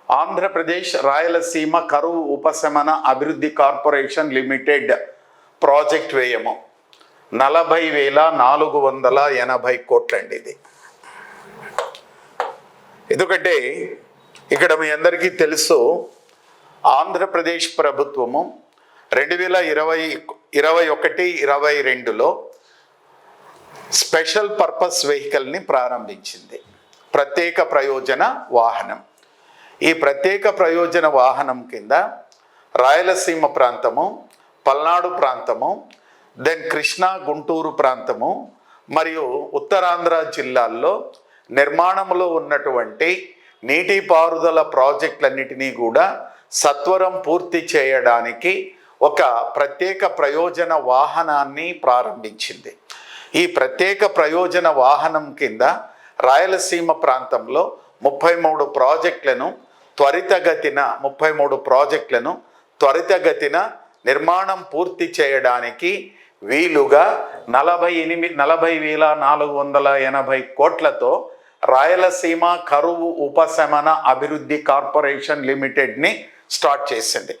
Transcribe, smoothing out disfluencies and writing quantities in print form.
ఆంధ్రప్రదేశ్ రాయలసీమ కరువు ఉపశమన అభివృద్ధి కార్పొరేషన్ లిమిటెడ్ ప్రాజెక్ట్ వ్యయము 40,480 కోట్లండి. ఎందుకంటే ఇక్కడ మీ అందరికీ తెలుసు, ఆంధ్రప్రదేశ్ ప్రభుత్వము 2021-22లో స్పెషల్ పర్పస్ వెహికల్ని ప్రారంభించింది. ప్రత్యేక ప్రయోజన వాహనం. ఈ ప్రత్యేక ప్రయోజన వాహనం కింద రాయలసీమ ప్రాంతము, పల్నాడు ప్రాంతము, దెన్ కృష్ణా గుంటూరు ప్రాంతము మరియు ఉత్తరాంధ్ర జిల్లాల్లో నిర్మాణంలో ఉన్నటువంటి నీటిపారుదల ప్రాజెక్టులన్నిటినీ కూడా సత్వరం పూర్తి చేయడానికి ఒక ప్రత్యేక ప్రయోజన వాహనాన్ని ప్రారంభించింది. ఈ ప్రత్యేక ప్రయోజన వాహనం కింద రాయలసీమ ప్రాంతంలో 33 ప్రాజెక్టులను త్వరితగతిన నిర్మాణం పూర్తి చేయడానికి వీలుగా 40,480 కోట్లతో రాయలసీమ కరువు ఉపశమన అభివృద్ధి కార్పొరేషన్ లిమిటెడ్ని స్టార్ట్ చేసింది.